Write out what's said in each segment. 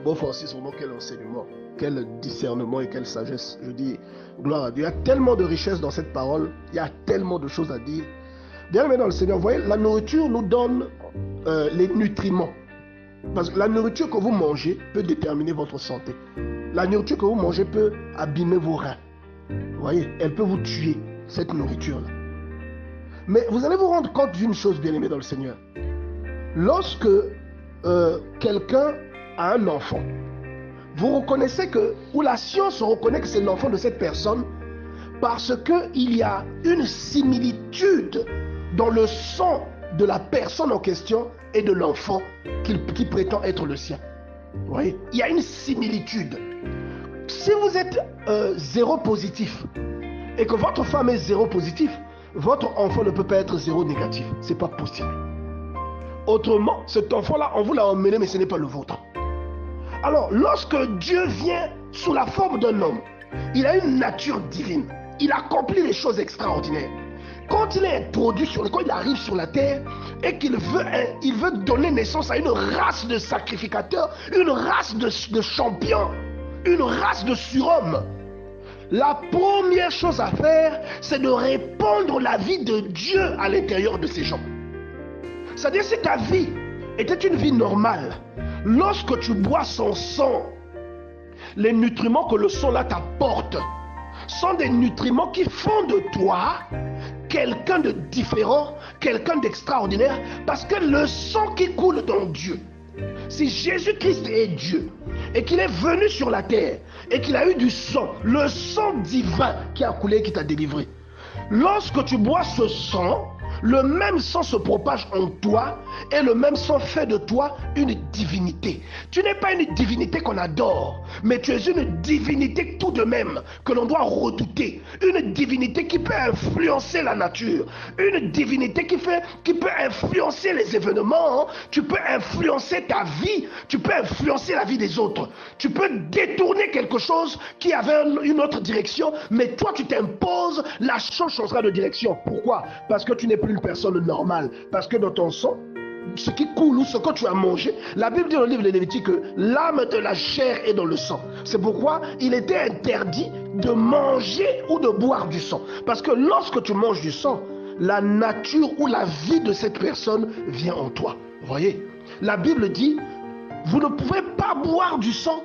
Bon Francis, vraiment quel enseignement, quel discernement et quelle sagesse. Je dis, gloire à Dieu. Il y a tellement de richesse dans cette parole. Il y a tellement de choses à dire. Bien aimé dans le Seigneur, vous voyez, la nourriture nous donne les nutriments. Parce que la nourriture que vous mangez peut déterminer votre santé. La nourriture que vous mangez peut abîmer vos reins. Vous voyez, elle peut vous tuer, cette nourriture-là. Mais vous allez vous rendre compte d'une chose, bien aimé dans le Seigneur. Lorsque quelqu'un a un enfant, vous reconnaissez que, ou la science reconnaît que c'est l'enfant de cette personne, parce qu'il y a une similitude dans le sang de la personne en question et de l'enfant qui prétend être le sien. Vous voyez, il y a une similitude. Si vous êtes zéro positif et que votre femme est zéro positif, votre enfant ne peut pas être zéro négatif. C'est pas possible. Autrement, cet enfant-là, on vous l'a emmené, mais ce n'est pas le vôtre. Alors, lorsque Dieu vient sous la forme d'un homme, il a une nature divine. Il accomplit les choses extraordinaires. Quand il est introduit quand il arrive sur la terre et qu'il veut donner naissance à une race de sacrificateurs, une race de champions, une race de surhommes, la première chose à faire, c'est de répandre la vie de Dieu à l'intérieur de ces gens. C'est-à-dire, si ta vie était une vie normale, lorsque tu bois son sang, les nutriments que le sang là t'apporte sont des nutriments qui font de toi quelqu'un de différent, quelqu'un d'extraordinaire, parce que le sang qui coule dans Dieu, si Jésus-Christ est Dieu et qu'il est venu sur la terre et qu'il a eu du sang, le sang divin qui a coulé et qui t'a délivré, lorsque tu bois ce sang, le même sang se propage en toi et le même sang fait de toi une divinité. Tu n'es pas une divinité qu'on adore, mais tu es une divinité tout de même que l'on doit redouter. Une divinité qui peut influencer la nature. Une divinité qui peut influencer les événements. Tu peux influencer ta vie. Tu peux influencer la vie des autres. Tu peux détourner quelque chose qui avait une autre direction, mais toi tu t'imposes, la chose changera de direction. Pourquoi? Parce que tu n'es plus une personne normale. Parce que dans ton sang, ce qui coule ou ce que tu as mangé, la Bible dit dans le livre de Lévitique que l'âme de la chair est dans le sang. C'est pourquoi il était interdit de manger ou de boire du sang. Parce que lorsque tu manges du sang, la nature ou la vie de cette personne vient en toi. Vous voyez, la Bible dit, vous ne pouvez pas boire du sang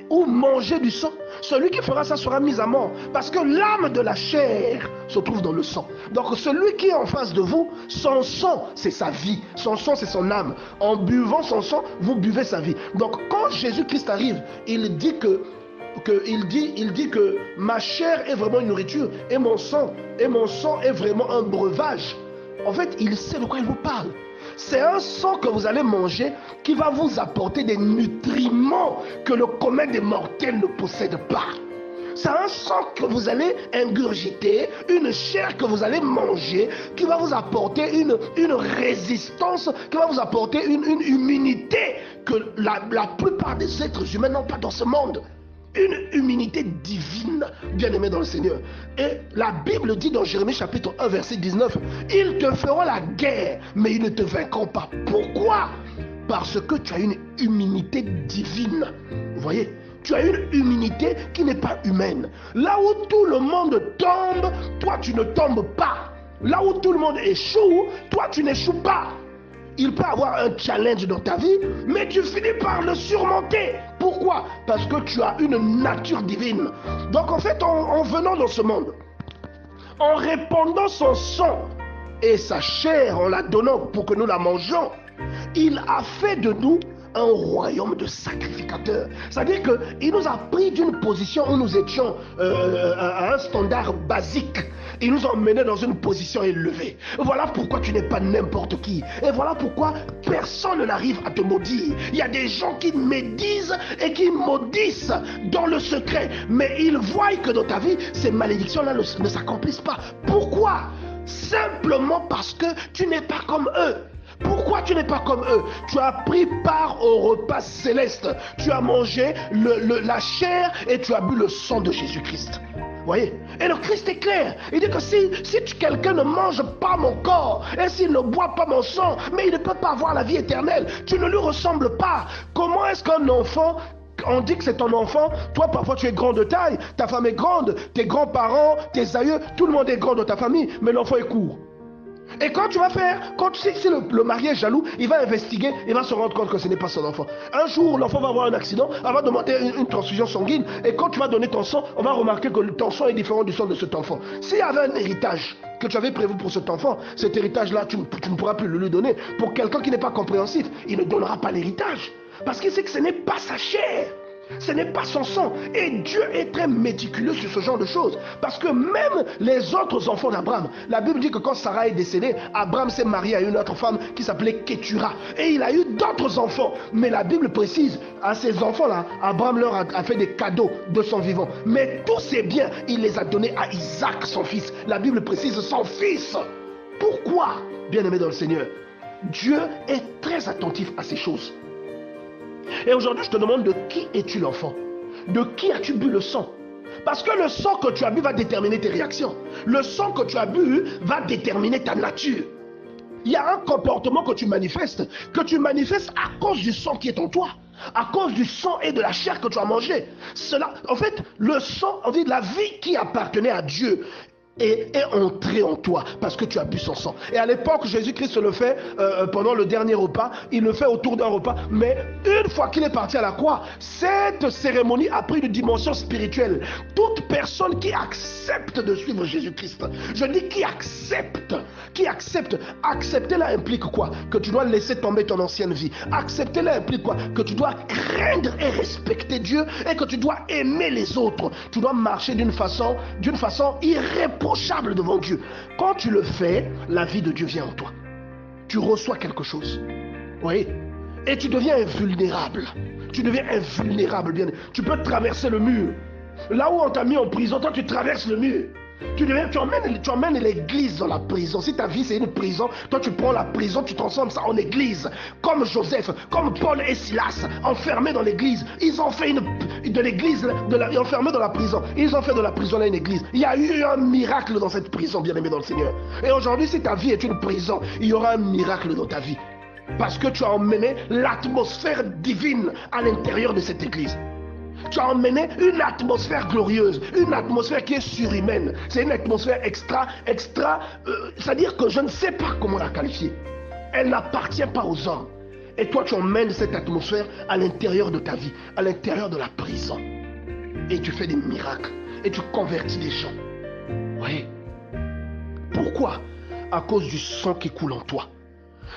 ou manger du sang. Celui qui fera ça sera mis à mort, parce que l'âme de la chair se trouve dans le sang. Donc celui qui est en face de vous, son sang c'est sa vie, son sang c'est son âme. En buvant son sang, vous buvez sa vie. Donc quand Jésus-Christ arrive, il dit que ma chair est vraiment une nourriture et mon sang est vraiment un breuvage. En fait, il sait de quoi il vous parle. C'est un sang que vous allez manger qui va vous apporter des nutriments que le commun des mortels ne possède pas. C'est un sang que vous allez ingurgiter, une chair que vous allez manger, qui va vous apporter une résistance, qui va vous apporter une immunité que la plupart des êtres humains n'ont pas dans ce monde. Une immunité divine, bien aimé dans le Seigneur. Et la Bible dit dans Jérémie chapitre 1 verset 19, ils te feront la guerre, mais ils ne te vaincront pas. Pourquoi? Parce que tu as une immunité divine. Vous voyez, tu as une immunité qui n'est pas humaine. Là où tout le monde tombe, toi tu ne tombes pas. Là où tout le monde échoue, toi tu n'échoues pas. Il peut avoir un challenge dans ta vie, mais tu finis par le surmonter. Pourquoi? Parce que tu as une nature divine. Donc en fait, en venant dans ce monde, en répandant son sang et sa chair, en la donnant pour que nous la mangions, il a fait de nous un royaume de sacrificateurs. C'est-à-dire qu'il nous a pris d'une position où nous étions à un standard basique. Il nous a emmenés dans une position élevée. Voilà pourquoi tu n'es pas n'importe qui. Et voilà pourquoi personne n'arrive à te maudire. Il y a des gens qui médisent et qui maudissent dans le secret. Mais ils voient que dans ta vie, ces malédictions-là ne s'accomplissent pas. Pourquoi? Simplement parce que tu n'es pas comme eux. Pourquoi tu n'es pas comme eux? Tu as pris part au repas céleste. Tu as mangé la chair et tu as bu le sang de Jésus-Christ. Voyez? Et le Christ est clair. Il dit que si quelqu'un ne mange pas mon corps et s'il ne boit pas mon sang, mais il ne peut pas avoir la vie éternelle. Tu ne lui ressembles pas. Comment est-ce qu'un enfant On dit que c'est ton enfant, toi parfois tu es grand de taille, ta femme est grande, tes grands-parents, tes aïeux, tout le monde est grand dans ta famille, mais l'enfant est court. Et quand tu vas faire, quand tu sais que si le mari est jaloux, il va investiguer, il va se rendre compte que ce n'est pas son enfant. Un jour, l'enfant va avoir un accident, elle va demander une transfusion sanguine, et quand tu vas donner ton sang, on va remarquer que ton sang est différent du sang de cet enfant. S'il y avait un héritage que tu avais prévu pour cet enfant, cet héritage-là, tu ne pourras plus le lui donner. Pour quelqu'un qui n'est pas compréhensif, il ne donnera pas l'héritage. Parce qu'il sait que ce n'est pas sa chair. Ce n'est pas son sang. Et Dieu est très méticuleux sur ce genre de choses. Parce que même les autres enfants d'Abraham, la Bible dit que quand Sarah est décédée, Abraham s'est marié à une autre femme qui s'appelait Ketura. Et il a eu d'autres enfants. Mais la Bible précise, à ces enfants-là, Abraham leur a fait des cadeaux de son vivant. Mais tous ces biens, il les a donnés à Isaac, son fils. La Bible précise son fils. Pourquoi, bien-aimé dans le Seigneur? Dieu est très attentif à ces choses. Et aujourd'hui, je te demande de qui es-tu l'enfant? De qui as-tu bu le sang? Parce que le sang que tu as bu va déterminer tes réactions. Le sang que tu as bu va déterminer ta nature. Il y a un comportement que tu manifestes à cause du sang qui est en toi. À cause du sang et de la chair que tu as mangé. Cela, en fait, le sang, on dit la vie qui appartenait à Dieu est entré en toi parce que tu as bu son sang. Et à l'époque, Jésus-Christ le fait pendant le dernier repas, il le fait autour d'un repas, mais une fois qu'il est parti à la croix, cette cérémonie a pris une dimension spirituelle. Toute personne qui accepte de suivre Jésus-Christ, je dis qui accepte, accepter là implique quoi? Que tu dois laisser tomber ton ancienne vie. Accepter là implique quoi? Que tu dois craindre et respecter Dieu et que tu dois aimer les autres. Tu dois marcher d'une façon irréprochable devant Dieu. Quand tu le fais, la vie de Dieu vient en toi. Tu reçois quelque chose. Oui. Et tu deviens invulnérable. Tu deviens invulnérable. Bien. Tu peux traverser le mur. Là où on t'a mis en prison, toi tu traverses le mur. Tu emmènes l'église dans la prison. Si ta vie c'est une prison, toi tu prends la prison, tu transformes ça en église. Comme Joseph, comme Paul et Silas, enfermés dans l'église. Ils ont fait de l'église, enfermés dans la prison. Ils ont fait de la prison là une église. Il y a eu un miracle dans cette prison, bien-aimé dans le Seigneur. Et aujourd'hui, si ta vie est une prison, il y aura un miracle dans ta vie. Parce que tu as emmené l'atmosphère divine à l'intérieur de cette église. Tu as emmené une atmosphère glorieuse, une atmosphère qui est surhumaine. C'est une atmosphère extra, c'est-à-dire que je ne sais pas comment la qualifier. Elle n'appartient pas aux hommes. Et toi, tu emmènes cette atmosphère à l'intérieur de ta vie, à l'intérieur de la prison. Et tu fais des miracles. Et tu convertis des gens. Oui. Pourquoi? À cause du sang qui coule en toi.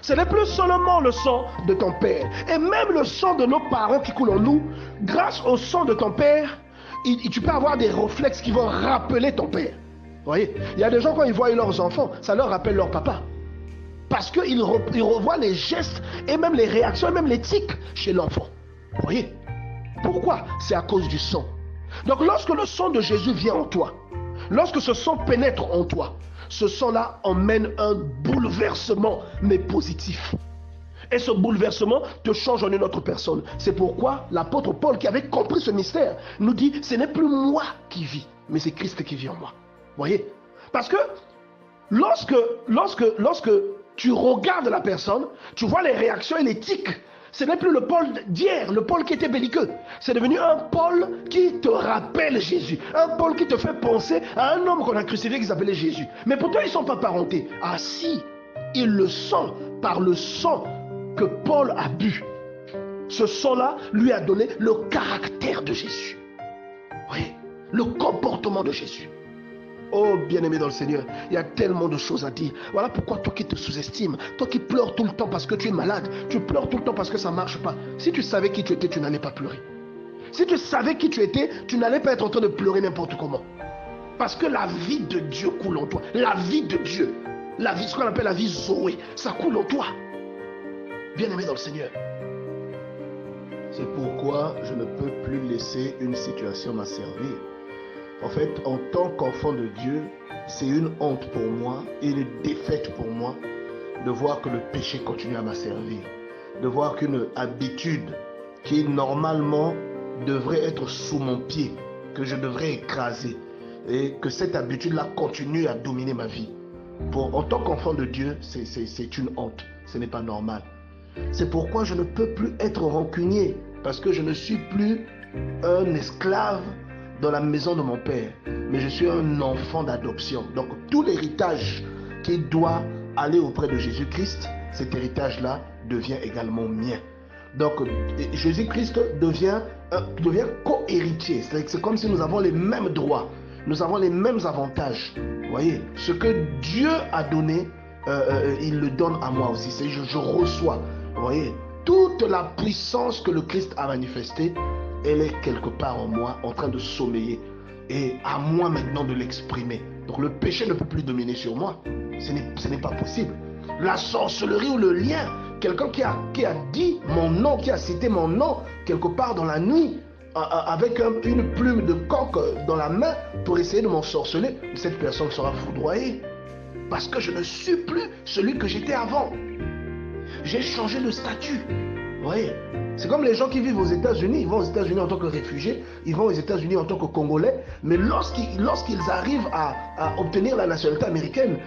Ce n'est plus seulement le sang de ton père, et même le sang de nos parents qui coule en nous. Grâce au sang de ton père, tu peux avoir des réflexes qui vont rappeler ton père. Vous voyez, il y a des gens quand ils voient leurs enfants, ça leur rappelle leur papa. Parce qu'ils revoient les gestes, et même les réactions, et même l'éthique chez l'enfant. Vous voyez? Pourquoi? C'est à cause du sang. Donc lorsque le sang de Jésus vient en toi, lorsque ce sang pénètre en toi, ce sang-là emmène un bouleversement, mais positif. Et ce bouleversement te change en une autre personne. C'est pourquoi l'apôtre Paul, qui avait compris ce mystère, nous dit, ce n'est plus moi qui vis, mais c'est Christ qui vit en moi. Vous voyez? Parce que lorsque tu regardes la personne, tu vois les réactions et l'éthique. Ce n'est plus le Paul d'hier, le Paul qui était belliqueux. C'est devenu un Paul qui te rappelle Jésus. Un Paul qui te fait penser à un homme qu'on a crucifié qui s'appelait Jésus. Mais pourtant, ils ne sont pas parentés. Ah si, ils le sont par le sang que Paul a bu. Ce sang-là lui a donné le caractère de Jésus. Oui, le comportement de Jésus. Oh, bien-aimé dans le Seigneur, il y a tellement de choses à dire. Voilà pourquoi toi qui te sous-estimes, toi qui pleures tout le temps parce que tu es malade, tu pleures tout le temps parce que ça ne marche pas. Si tu savais qui tu étais, tu n'allais pas pleurer. Si tu savais qui tu étais, tu n'allais pas être en train de pleurer n'importe comment. Parce que la vie de Dieu coule en toi. La vie de Dieu, la vie, ce qu'on appelle la vie Zoé, ça coule en toi. Bien-aimé dans le Seigneur. C'est pourquoi je ne peux plus laisser une situation m'asservir. En fait, en tant qu'enfant de Dieu, c'est une honte pour moi et une défaite pour moi de voir que le péché continue à m'asservir. De voir qu'une habitude qui normalement devrait être sous mon pied, que je devrais écraser, et que cette habitude-là continue à dominer ma vie. En tant qu'enfant de Dieu, c'est une honte. Ce n'est pas normal. C'est pourquoi je ne peux plus être rancunier parce que je ne suis plus un esclave dans la maison de mon père, mais je suis un enfant d'adoption. Donc tout l'héritage qui doit aller auprès de Jésus-Christ, cet héritage-là devient également mien. Donc Jésus-Christ devient co-héritier. C'est comme si nous avons les mêmes droits, nous avons les mêmes avantages. Vous voyez, ce que Dieu a donné, il le donne à moi aussi. Je reçois. Vous voyez, toute la puissance que le Christ a manifestée, elle est quelque part en moi, en train de sommeiller. Et à moi maintenant de l'exprimer. Donc le péché ne peut plus dominer sur moi. Ce n'est pas possible. La sorcellerie ou le lien, quelqu'un qui a dit mon nom, qui a cité mon nom quelque part dans la nuit, avec une plume de coq dans la main pour essayer de m'ensorceler, cette personne sera foudroyée. Parce que je ne suis plus celui que j'étais avant. J'ai changé de statut. Vous voyez, c'est comme les gens qui vivent aux États-Unis. Ils vont aux États-Unis en tant que réfugiés, ils vont aux États-Unis en tant que Congolais, mais lorsqu'ils arrivent à obtenir la nationalité américaine,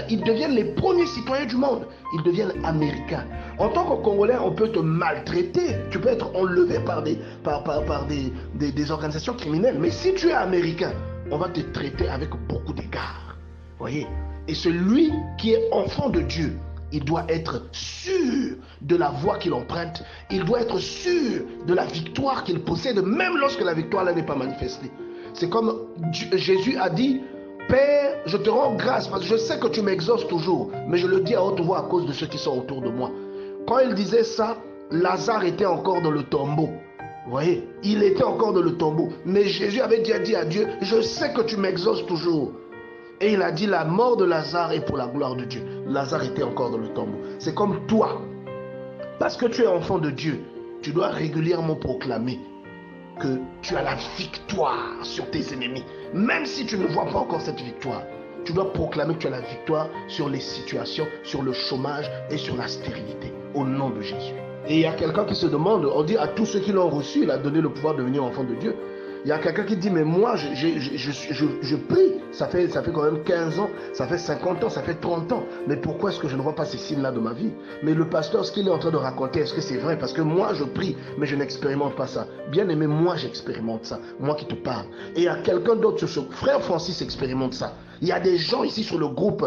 ils deviennent les premiers citoyens du monde. Ils deviennent américains. En tant que Congolais, on peut te maltraiter, tu peux être enlevé par des organisations criminelles, mais si tu es américain, on va te traiter avec beaucoup d'égards. Vous voyez, et celui qui est enfant de Dieu, il doit être sûr de la voie qu'il emprunte. Il doit être sûr de la victoire qu'il possède, même lorsque la victoire là n'est pas manifestée. C'est comme Jésus a dit, Père, je te rends grâce parce que je sais que tu m'exauces toujours, mais je le dis à haute voix à cause de ceux qui sont autour de moi. Quand il disait ça, Lazare était encore dans le tombeau. Vous voyez, il était encore dans le tombeau. Mais Jésus avait déjà dit à Dieu, je sais que tu m'exauces toujours. Et il a dit, la mort de Lazare est pour la gloire de Dieu. Lazare était encore dans le tombeau. C'est comme toi. Parce que tu es enfant de Dieu, tu dois régulièrement proclamer que tu as la victoire sur tes ennemis. Même si tu ne vois pas encore cette victoire, tu dois proclamer que tu as la victoire sur les situations, sur le chômage et sur la stérilité. Au nom de Jésus. Et il y a quelqu'un qui se demande, on dit à tous ceux qui l'ont reçu, il a donné le pouvoir de devenir enfant de Dieu. Il y a quelqu'un qui dit, mais moi, je prie, ça fait quand même 15 ans, ça fait 50 ans, ça fait 30 ans. Mais pourquoi est-ce que je ne vois pas ces signes-là de ma vie? Mais le pasteur, ce qu'il est en train de raconter, est-ce que c'est vrai? Parce que moi, je prie, mais je n'expérimente pas ça. Bien aimé, moi, j'expérimente ça. Moi qui te parle. Et il y a quelqu'un d'autre, frère Francis expérimente ça. Il y a des gens ici sur le groupe,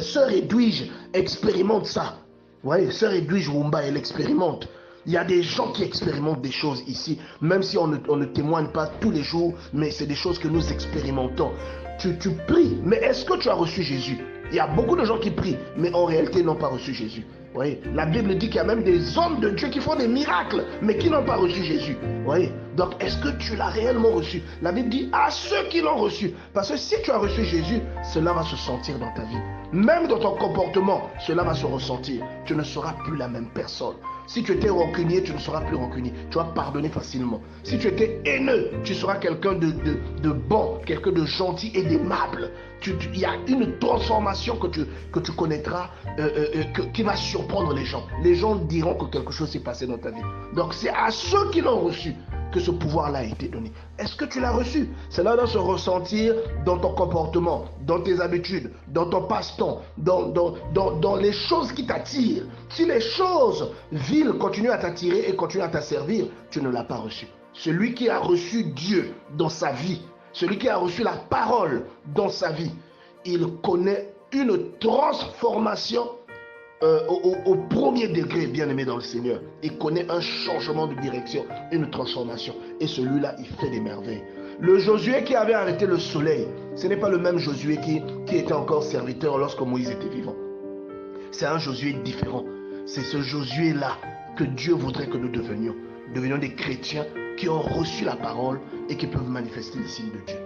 sœur Edwige expérimente ça. Vous voyez, sœur Edwige Wumba, elle expérimente. Il y a des gens qui expérimentent des choses ici, même si on ne témoigne pas tous les jours, mais c'est des choses que nous expérimentons. Tu pries, mais est-ce que tu as reçu Jésus? Il y a beaucoup de gens qui prient, mais en réalité n'ont pas reçu Jésus. Vous voyez, la Bible dit qu'il y a même des hommes de Dieu qui font des miracles, mais qui n'ont pas reçu Jésus. Vous voyez, donc est-ce que tu l'as réellement reçu? La Bible dit à ceux qui l'ont reçu, parce que si tu as reçu Jésus, cela va se sentir dans ta vie. Même dans ton comportement, cela va se ressentir. Tu ne seras plus la même personne. Si tu étais rancunier, tu ne seras plus rancunier. Tu vas pardonner facilement. Si tu étais haineux, tu seras quelqu'un de bon, quelqu'un de gentil et d'aimable. Il y a une transformation que tu connaîtras qui va surprendre les gens. Les gens diront que quelque chose s'est passé dans ta vie. Donc c'est à ceux qui l'ont reçu que ce pouvoir-là a été donné. Est-ce que tu l'as reçu? Cela doit se ressentir dans ton comportement, dans tes habitudes, dans ton passe-temps, dans les choses qui t'attirent. Si les choses viles continuent à t'attirer et continuent à t'asservir, tu ne l'as pas reçu. Celui qui a reçu Dieu dans sa vie, celui qui a reçu la parole dans sa vie, il connaît une transformation au premier degré, bien aimé dans le Seigneur. Il connaît un changement de direction, une transformation. Et celui-là, il fait des merveilles. Le Josué qui avait arrêté le soleil, ce n'est pas le même Josué qui était encore serviteur lorsque Moïse était vivant. C'est un Josué différent. C'est ce Josué-là que Dieu voudrait que nous devenions. Devenions des chrétiens qui ont reçu la parole et qui peuvent manifester les signes de Dieu.